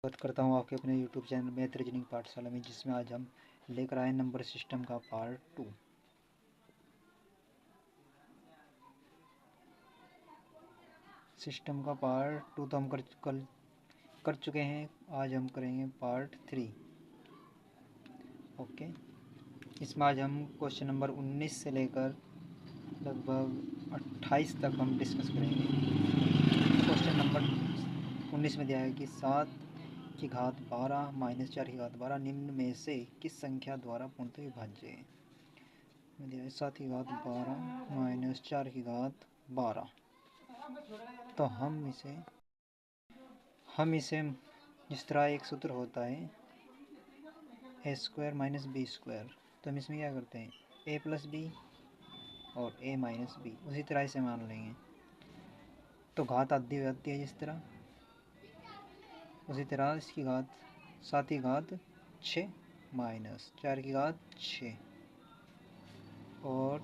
स्वागत करता हूँ आपके अपने यूट्यूब चैनल मैथ रीजनिंग पाठशाला में, जिसमें आज हम लेकर आए नंबर सिस्टम का पार्ट 2। सिस्टम का पार्ट 2 तो हम कर चुके हैं। आज हम करेंगे पार्ट 3। ओके, इसमें आज हम क्वेश्चन नंबर 19 से लेकर लगभग 28 तक हम डिस्कस करेंगे। क्वेश्चन नंबर 19 में दिया है कि 7 की घात 12 माइनस 4 की घात 12 निम्न में से किस संख्या द्वारा पूर्णतः विभाज्य है। 7 की घात 12 माइनस 4 की घात 12। तो हम इसे जिस तरह एक सूत्र होता है ए स्क्वायर माइनस बी स्क्वायर, तो हम इसमें क्या करते हैं ए प्लस बी और ए माइनस बी, उसी तरह इसे मान लेंगे। तो घात आधी हो जाती है जिस तरह, उसी तरह इसकी घात 7 की घात 6 माइनस 4 की घात 6 और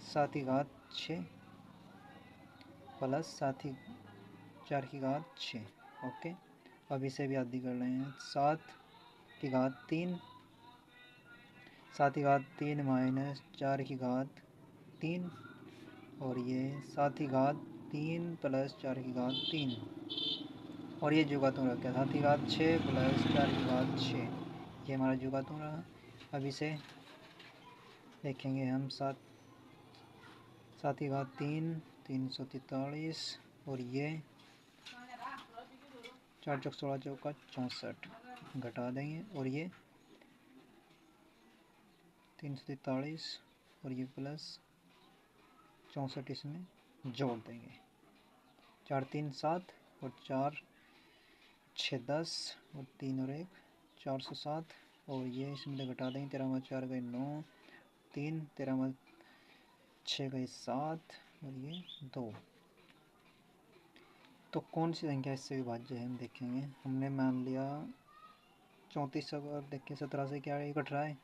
7 की घात 6 प्लस 4 की घात 6। ओके, अब इसे भी आधी कर रहे हैं। 7 की घात 3, 7 की घात 3 माइनस 4 की घात 3 और ये 7 की घात 3 प्लस 4 की घात 3 और ये जुगातों रखा 7 की घात 6 प्लस 4 की घात 6, ये हमारा जुगातों रहा। अब इसे देखेंगे हम 7 की घात 3 343 और ये 4 चौक 16 चौका 64 घटा देंगे और ये 343 और ये प्लस 64 इसमें जोड़ देंगे। 4 3 7 और 4 6 10 और 3 और 1 407 और ये इसमें घटा देंगे। 13 4 गए 9, 3 13 6 गए 7 और ये 2। तो कौन सी संख्या इससे विभाज्य है हम देखेंगे। हमने मान लिया 34, अगर देखें 17 से क्या कट रहा है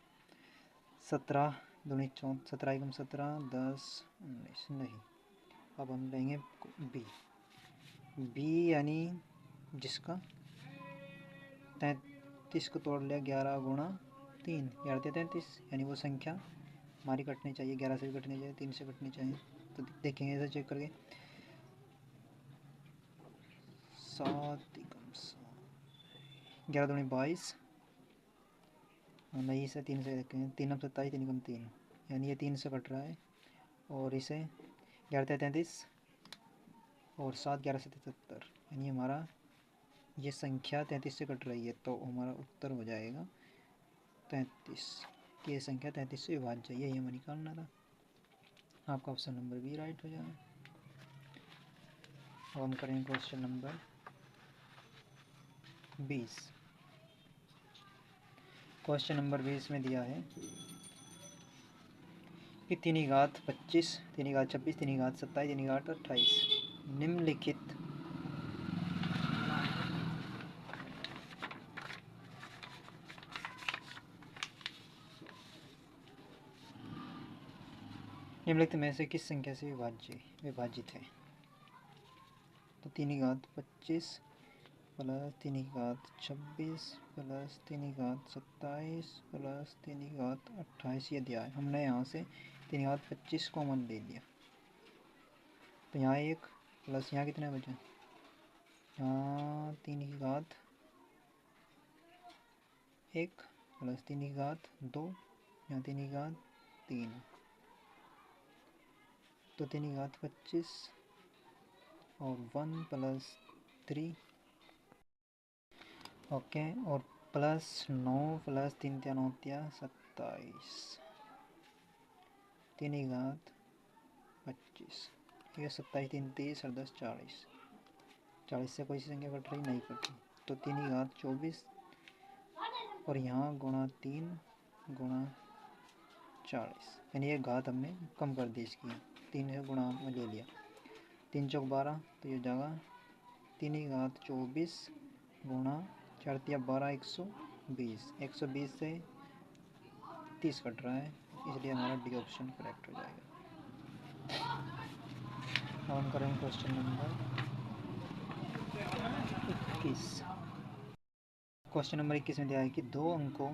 17 दूनी 17 एकम 17 10 19 नहीं। अब हम लेंगे बी यानी जिसका 33 को तोड़ लिया 11 गुणा 3 11 33, यानी वो संख्या हमारी कटनी चाहिए 11 से भी कटनी चाहिए 3 से कटनी चाहिए। तो देखेंगे ऐसे चेक करके 7 11 दूनी 22 नहीं, इसे 3 से देखेंगे 3 अब 27 3 कम 3, यानी ये 3 से कट रहा है और इसे 11 33 और 7 11 से 73, यानी हमारा ये संख्या 33 से कट रही है। तो हमारा उत्तर हो जाएगा 33। ये संख्या 33 से विभाज्य है, यही हमें निकालना था। आपका ऑप्शन नंबर बी राइट हो जाएगा। अब हम करेंगे क्वेश्चन नंबर 20। क्वेश्चन नंबर 20 में दिया है कि 3 की घात 25 3 की घात 26 3 की घात 27 3 की घात 28 निम्नलिखित में से किस संख्या से विभाजित है। तो 3 की घात 25 प्लस 3 की घात 26 प्लस 3 की घात 27 प्लस 3 की घात 28 ये दिया है। हमने यहाँ से 3 की घात 25 कॉमन ले लिया, तो यहाँ 1 प्लस यहाँ कितने बचे, यहाँ 3 की घात 1 प्लस 3 की घात 2, यहाँ 3 की घात 3, तो 3 की घात 25 और 1 प्लस 3 ओके और प्लस 9 प्लस 3 3 9 27 3 की घात 25, ठीक है 27 3 30 और 10 40 40 से कोई सी संख्या कट रही नहीं कट रही, तो 3 की घात 24 और यहाँ गुणा 3 गुणा 40, यानी ये घात हमने कम कर दी इसकी, 3 से गुणा में ले लिया 3 चौक 12, तो ये जगह 3 की घात 24 गुणा 4 तिया 12 120 120 से 30 कट रहा है, इसलिए हमारा डी ऑप्शन करेक्ट हो जाएगा। अब हम करेंगे क्वेश्चन नंबर 21। क्वेश्चन नंबर 21 में दिया है कि दो अंकों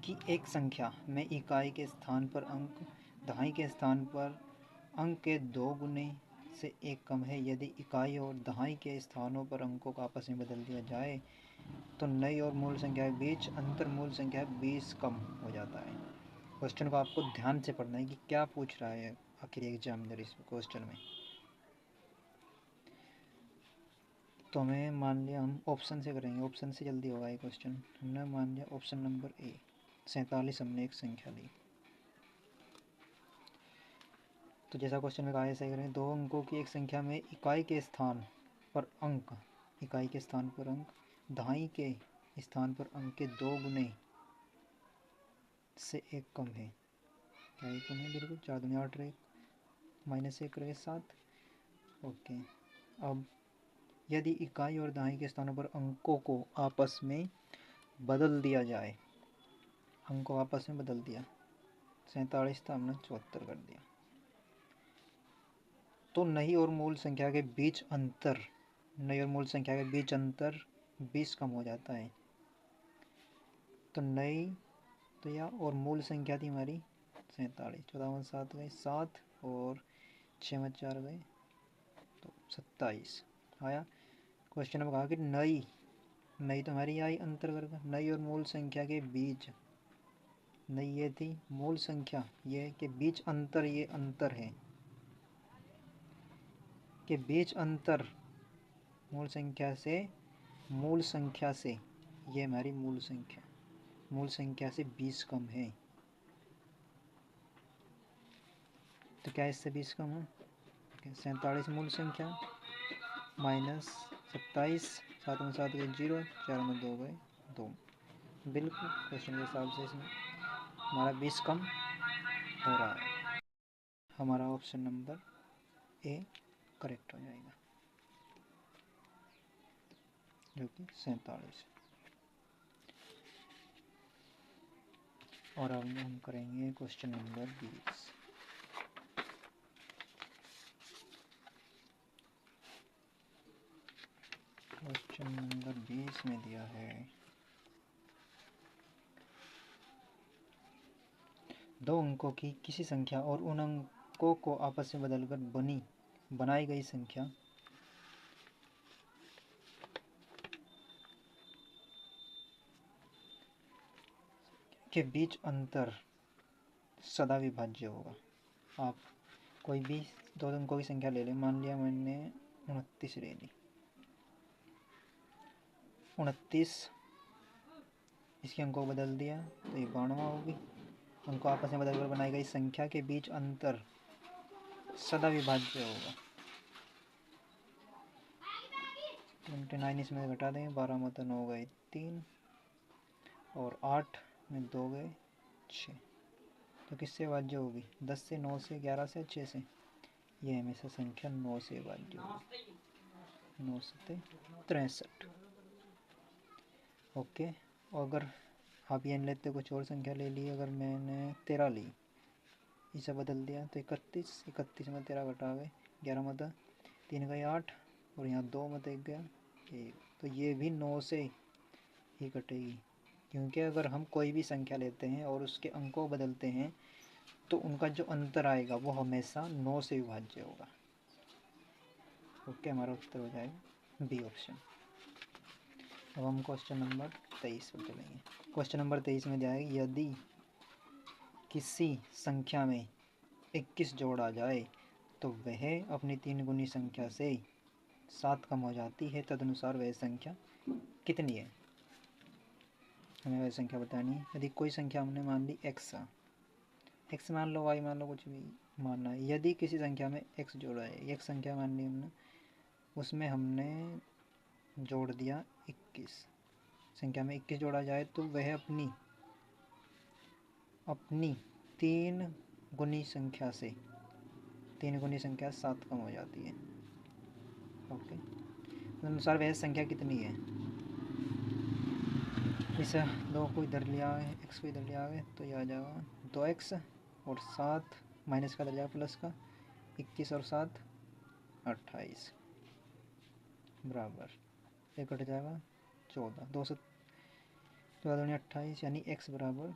की एक संख्या में इकाई के स्थान पर अंक, दहाई के स्थान पर अंक के दो गुने से एक कम है। यदि इकाई और दहाई के स्थानों पर अंकों को आपस में बदल दिया जाए तो नई और मूल संख्या के बीच अंतर मूल संख्या 20 कम हो जाता है। क्वेश्चन को आपको ध्यान से पढ़ना है कि क्या पूछ रहा है आखिर एग्जामिनर इस क्वेश्चन में। तो हमें मान लिया हम ऑप्शन से करेंगे, ऑप्शन से जल्दी होगा ये क्वेश्चन। हमने मान लिया ऑप्शन नंबर ए 47 हमने एक संख्या ली। तो जैसा क्वेश्चन में कहा है ऐसा ही करेंगे। दो अंकों की एक संख्या में इकाई के स्थान पर अंक, इकाई के स्थान पर अंक, दहाई के स्थान पर अंक के दो गुने से एक कम है। क्या एक कम है? बिल्कुल, 4 दूनी 8 रहे, -1 रहे 7। ओके, अब यदि इकाई और दहाई के स्थानों पर अंकों को आपस में बदल दिया जाए, अंक को आपस में बदल दिया, 47 था हमने 74 कर दिया, तो नई और मूल संख्या के बीच अंतर, नई और मूल संख्या के बीच अंतर 20 कम हो जाता है। तो नई तो या और मूल संख्या थी हमारी 47, 14 7 गए 7 और 6 में 4 गए तो 27 आया। क्वेश्चन में कहा कि नई तो हमारी आई अंतर करके, नई और मूल संख्या के बीच, नई ये थी, मूल संख्या ये के बीच अंतर, ये अंतर है के बीच अंतर मूल संख्या से ये हमारी मूल संख्या से 20 कम है। तो क्या इससे 20 कम है? 47 मूल संख्या माइनस 27, 7 में 7 गए 0, 4 में 2 गए 2। बिल्कुल क्वेश्चन के हिसाब से इसमें हमारा 20 कम हो रहा है। हमारा ऑप्शन नंबर ए करेक्ट हो जाएगा, जो कि 47। और अब हम करेंगे क्वेश्चन नंबर 20। क्वेश्चन नंबर 20 में दिया है दो अंकों की किसी संख्या और उन अंकों को आपस में बदलकर बनाई गई संख्या के बीच अंतर सदा विभाज्य होगा। आप कोई भी दो अंकों की संख्या ले लें, मान लिया मैंने 29 ले ली, 29 इसके अंकों को बदल दिया तो ये 92 होगी। उनको आपस में बदलकर बनाई गई संख्या के बीच अंतर सदा विभाज्य होगा। 29 इसमें घटा देंगे, 12 में 9 गए 3 और 8 में 2 गए 6, तो किससे विभाज्य होगी? 10 से, 9 से, 11 से, 6 से। ये हमेशा संख्या 9 से विभाज्य होगी, 9 से 63। ओके, अगर आप ये लेते कुछ और संख्या ले ली, अगर मैंने 13 ली, इसे बदल दिया तो 31 में 13 घटा गए, 11 में 3 गए 8 और यहाँ 2 में 1 गया 1, तो ये भी 9 से ही कटेगी। क्योंकि अगर हम कोई भी संख्या लेते हैं और उसके अंकों को बदलते हैं तो उनका जो अंतर आएगा वो हमेशा 9 से विभाज्य होगा। ओके, हमारा उत्तर हो जाएगा बी ऑप्शन। अब हम क्वेश्चन नंबर 23 पर चलेंगे। क्वेश्चन नंबर 23 में दिया है यदि किसी संख्या में 21 जोड़ा जाए तो वह अपनी 3 गुनी संख्या से 7 कम हो जाती है, तदनुसार वह संख्या कितनी है? हमें वह संख्या बतानी है। यदि कोई संख्या हमने मान ली x मान लो, y मान लो, कुछ भी मानना है। यदि किसी संख्या में x जोड़ा है, एक संख्या मान ली हमने, उसमें हमने जोड़ दिया 21, संख्या में 21 जोड़ा जाए तो वह अपनी 3 गुनी संख्या 7 कम हो जाती है। ओके, तो अनुसार वह संख्या कितनी है? इसे 2 को इधर लिया है, x को इधर लिया है, तो यह आ जाएगा 2x और 7 माइनस का इधर जाएगा प्लस का, 21 और 7 28 बराबर, ये कट जाएगा 14, 2 से 14 दूनी 28 यानी x बराबर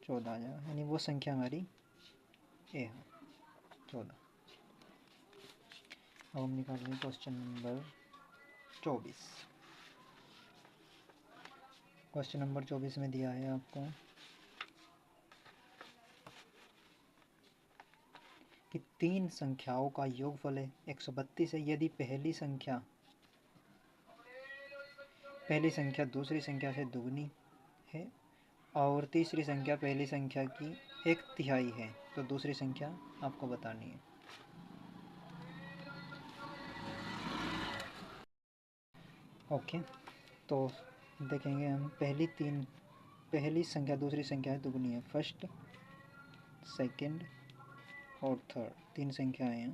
14 आ जाएगा, यानी वो संख्या हमारी ए है 14। अब हम निकाल रहे हैं क्वेश्चन नंबर 24। क्वेश्चन नंबर 24 में दिया है आपको कि 3 संख्याओं का योगफल है 132 है यदि पहली संख्या दूसरी संख्या से दुगनी है और तीसरी संख्या पहली संख्या की 1/3 है तो दूसरी संख्या आपको बतानी है। ओके, तो देखेंगे हम पहली संख्या दूसरी संख्या से दुगनी है, फर्स्ट सेकंड और थर्ड 3 संख्याएं हैं।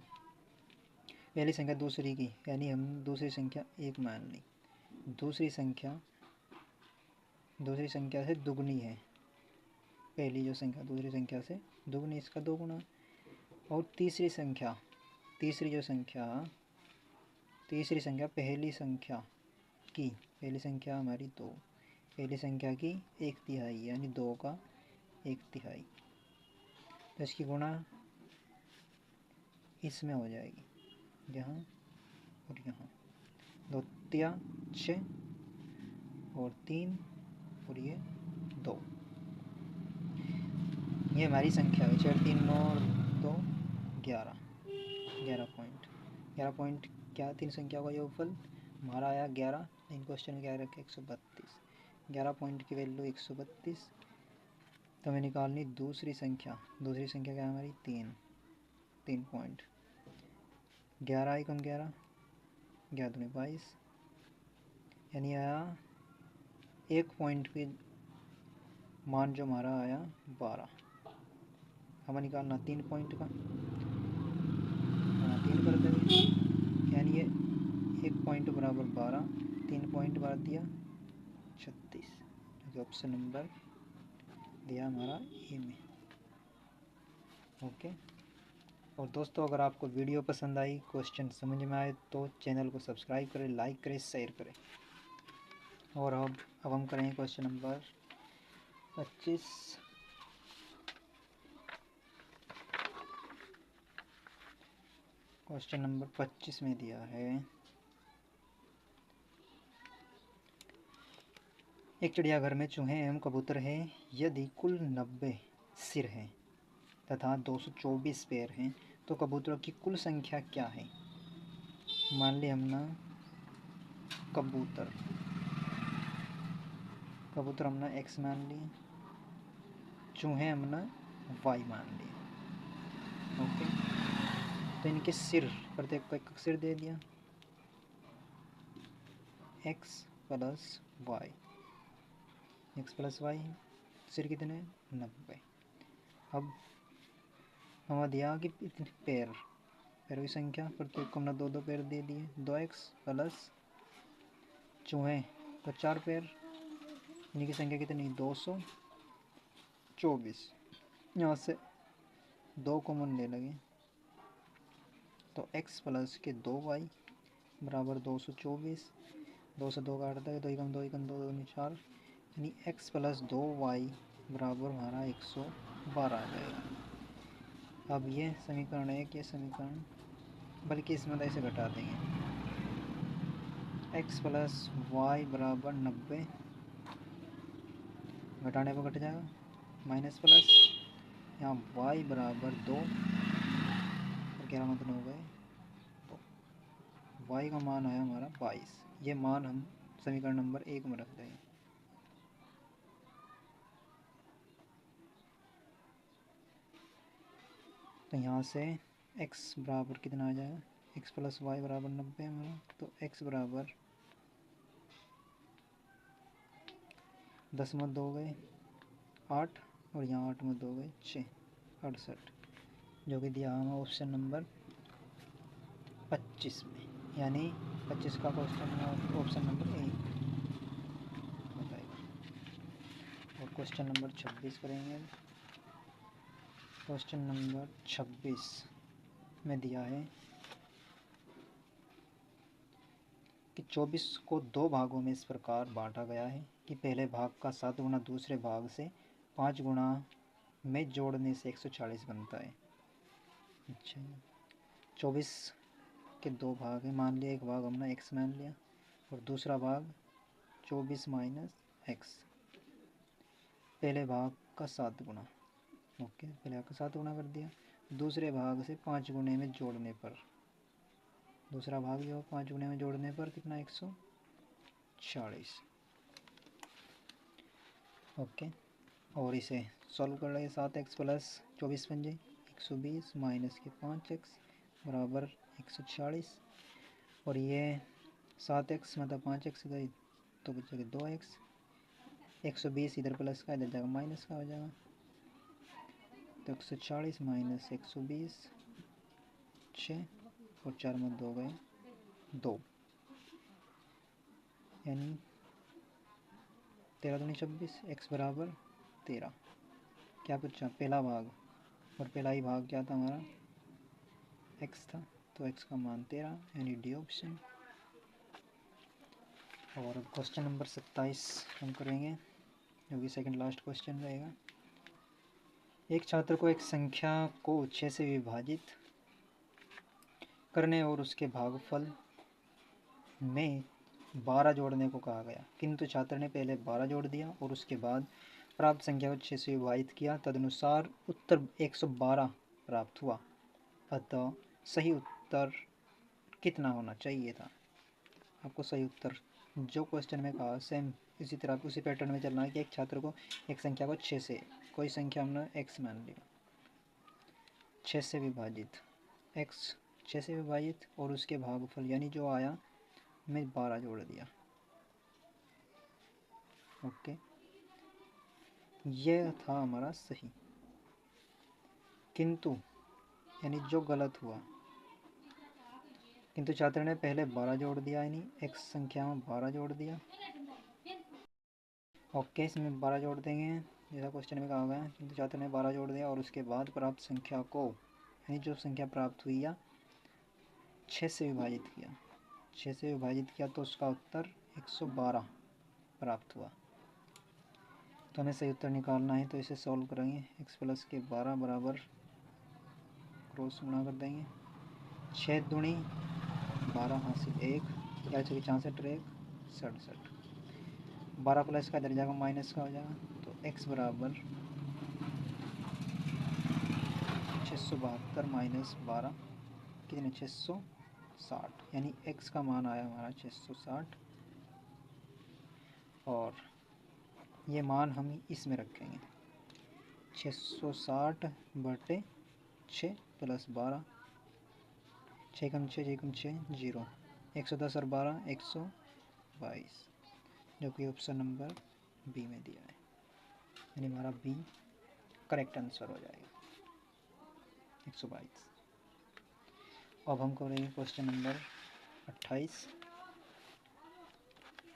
पहली संख्या दूसरी की यानी हम दूसरी संख्या 1 मान ली, दूसरी संख्या से दुगनी है, पहली जो संख्या दूसरी संख्या से दुगनी इसका 2 गुना, और तीसरी संख्या पहली संख्या हमारी 2, पहली संख्या की 1/3 यानी 2 का 1/3, तो इसकी गुणा इसमें हो जाएगी, यहाँ और यहाँ, 2 तिया 6 और 3 और ये 2, ये हमारी संख्या है 4 3 9 और 2 11 पॉइंट क्या 3 संख्या का योगफल हमारा आया 11। इन क्वेश्चन में क्या रखे 132, 11 पॉइंट की वैल्यू 132। तो हमें निकालनी दूसरी संख्या क्या है हमारी 3 पॉइंट, 11 एकम 11 दूनी 22 यानी आया 1 पॉइंट की मान जो हमारा आया 12। हमें निकालना 3 पॉइंट का, 3 कर देंगे यानी ये 1 पॉइंट बराबर 12, 3 पॉइंट बराबर दिया 36, जो ऑप्शन नंबर दिया हमारा ए में। ओके, और दोस्तों अगर आपको वीडियो पसंद आई, क्वेश्चन समझ में आए तो चैनल को सब्सक्राइब करें, लाइक करें, शेयर करें। और अब हम करेंगे क्वेश्चन नंबर 25। क्वेश्चन नंबर 25 में दिया है एक चिड़ियाघर में चूहे एवं कबूतर हैं, यदि कुल 90 सिर हैं तथा 224 पैर हैं तो कबूतरों की कुल संख्या क्या है। मान ली हमने कबूतर हमने x मान लिए, चूहे हमने y मान लिए। ओके, तो इनके सिर प्रत्येक को एक सिर दे दिया, x प्लस वाई सिर कितने 90। अब हमें दिया कि इतने पैरों की संख्या प्रत्येक को हमने 2 पैर दे दिए, 2x प्लस चूहे तो 4 पैर, इनकी संख्या कितनी 224। यहाँ से 2 कॉमन ले लगे तो x प्लस के 2y बराबर 224, 2 से 2 काटता है 2 एकम 2 एकम 2 दूनी 4, यानी x प्लस 2y बराबर हमारा 112 आ जाएगा। अब ये समीकरण है कि समीकरण बल्कि इसमें ऐसे घटा देंगे, x प्लस वाई बराबर 90, घटाने पर घट जाएगा, माइनस प्लस यहाँ y बराबर 2 और 11 मतलब हो गए, तो y का मान आया हमारा 22। ये मान हम समीकरण नंबर 1 में रख देंगे। तो यहाँ से x बराबर कितना आ जाएगा, x प्लस वाई बराबर 90 हमारा, तो x बराबर 10 में 2 गए 8 और यहाँ 8 में 2 गए 6, 68, जो कि दिया हमें ऑप्शन नंबर 25 में, यानी 25 का क्वेश्चन ऑप्शन नंबर 1 बताएगा। और क्वेश्चन नंबर 26 करेंगे। क्वेश्चन नंबर 26 में दिया है कि 24 को 2 भागों में इस प्रकार बांटा गया है कि पहले भाग का 7 गुना दूसरे भाग से 5 गुना में जोड़ने से 140 बनता है। अच्छा, 24 के 2 भाग हैं, मान लिया एक भाग हमने x मान लिया और दूसरा भाग 24 माइनस x, पहले भाग का 7 गुना, ओके, पहले भाग का 7 गुना कर दिया, दूसरे भाग से 5 गुने में जोड़ने पर, दूसरा भाग जो 5 गुने में जोड़ने पर कितना 140, ओके। और इसे सॉल्व कर लेंगे, 7x प्लस 24 बन जाए 120 माइनस के 5x बराबर 140, और ये 7x मतलब 5x गई तो बचेगा 2x, 120 इधर प्लस का इधर जाएगा माइनस का हो जाएगा, तो 140 माइनस 120 6 और 4 में 2 गए 2, यानी 13 दूनी 26, x बराबर 13। क्या पूछा? पहला भाग, और पहला ही भाग क्या था हमारा x था, तो x का मान 13, यानी डी ऑप्शन। और अब क्वेश्चन नंबर 27 हम करेंगे, जो कि सेकंड लास्ट क्वेश्चन रहेगा। एक छात्र को एक संख्या को 6 से विभाजित करने और उसके भागफल में 12 जोड़ने को कहा गया, किंतु छात्र ने पहले 12 जोड़ दिया और उसके बाद प्राप्त संख्या को 6 से विभाजित किया, तदनुसार उत्तर 112 प्राप्त हुआ। अतः सही उत्तर कितना होना चाहिए था? आपको सही उत्तर जो क्वेश्चन में कहा सेम इसी तरह उसी पैटर्न में चलना है कि एक छात्र को एक संख्या को 6 से, कोई संख्या हमने x मान लिया, 6 से विभाजित, x 6 से विभाजित और उसके भागफल यानी जो आया मैं 12 जोड़ दिया, ओके, यह था हमारा सही। किंतु यानी जो गलत हुआ, किंतु छात्र ने पहले 12 जोड़ दिया, यानी x संख्या में 12 जोड़ दिया, ओके, इसमें 12 जोड़ देंगे जैसा क्वेश्चन में कहा गया है, किंतु छात्र ने 12 जोड़ दिया और उसके बाद प्राप्त संख्या को, यानी जो संख्या प्राप्त हुई या 6 से विभाजित किया, 6 से विभाजित किया तो उसका उत्तर 112 प्राप्त हुआ। तो हमें सही उत्तर निकालना है, तो इसे सॉल्व करेंगे, x प्लस के 12 बराबर क्रॉस गुणा कर देंगे, 6 दूनी 12 हासिल 1, 64 1 67, 12 प्लस का इधर जाएगा माइनस का हो जाएगा, तो x बराबर 672 माइनस 12 कितने 660, यानी x का मान आया हमारा 660, और ये मान हम इसमें रखेंगे 660 बटे 6 प्लस 12, 6 कम 6 0, 110 और 12 122, जो कि ऑप्शन नंबर बी में दिया है, यानी हमारा बी करेक्ट आंसर हो जाएगा 122। अब हम करेंगे क्वेश्चन नंबर 28,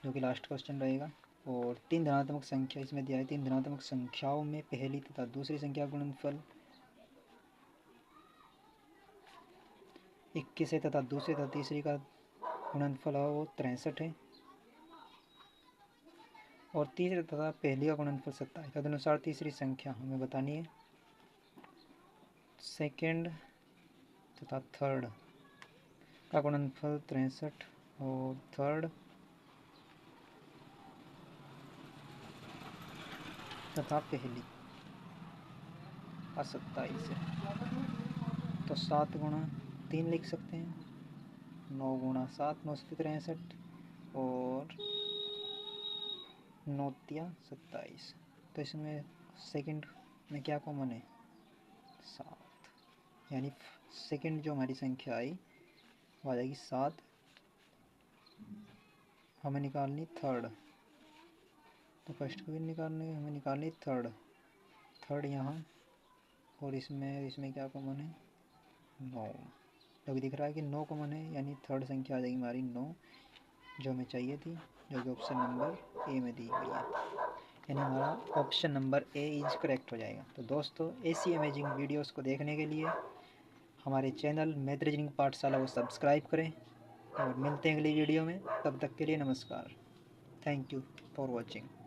जो कि लास्ट क्वेश्चन रहेगा। और 3 धनात्मक संख्या इसमें दिया है, 3 धनात्मक संख्याओं में पहली तथा दूसरी संख्या गुणनफल 21 है तथा दूसरे तथा तीसरी का गुणनफल है वो 63 है, और तीसरे तथा पहली का गुणनफल 27, तदनुसार तीसरी संख्या हमें बतानी है। सेकंड तथा थर्ड का गुणनफल 63 और थर्ड तथा पहली का 27 है, तो 7 गुणा 3 लिख सकते हैं, 9 गुणा 7 9 से 63 और 9 तिया 27, तो इसमें सेकंड में क्या कॉमन है 7, यानी सेकंड जो हमारी संख्या आई वो आ जाएगी 7। हमें निकालनी थर्ड, तो फर्स्ट को भी निकालने हमें निकालनी थर्ड यहाँ, और इसमें क्या कॉमन है 9, जो कि दिख रहा है कि 9 कॉमन है, यानी थर्ड संख्या आ जाएगी हमारी 9, जो हमें चाहिए थी, जो कि ऑप्शन नंबर ए में दी गई है, यानी हमारा option number A is correct हो जाएगा। तो दोस्तों ऐसी अमेजिंग वीडियोस को देखने के लिए हमारे चैनल मैथ रीजनिंग पाठशाला को सब्सक्राइब करें और मिलते हैं अगली वीडियो में, तब तक के लिए नमस्कार। Thank you for watching.